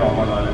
मोहम्मद वाले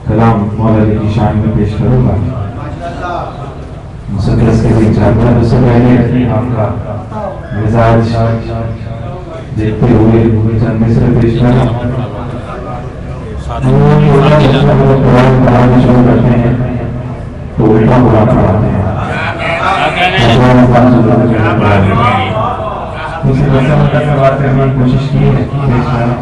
कलाम मौलाना की शान में पेश करूंगा। मुसद्दस के लिए जानना उससे पहले आपका मिजाज देखते हुए चंद मिसरे पेश करना। कुरान पढ़ाना शुरू करते हैं तो उल्टा कुरान पढ़ाते हैं। उसे बात करने की कोशिश की है पेश करना।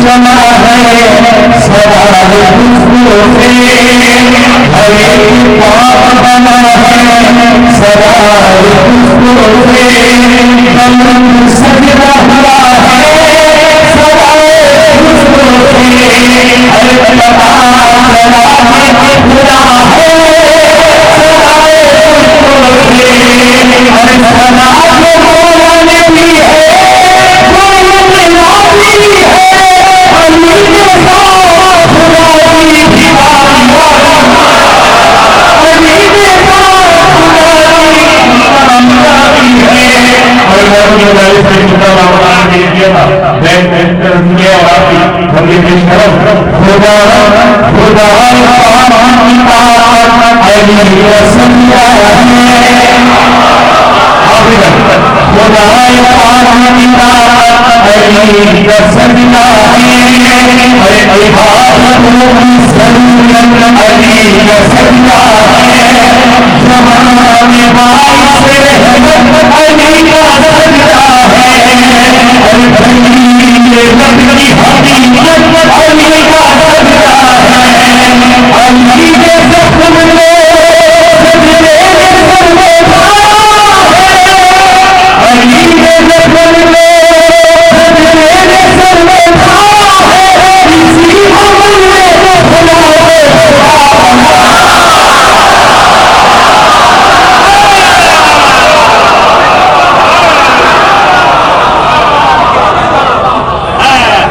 जमा है सरार खुशबू से, हरे पाप बना है सरार खुशबू से, बंद सज रहा है सरार खुशबू से, हर लगा लगा है खुदा है सरार खुशबू से, हर सना बोलने भी है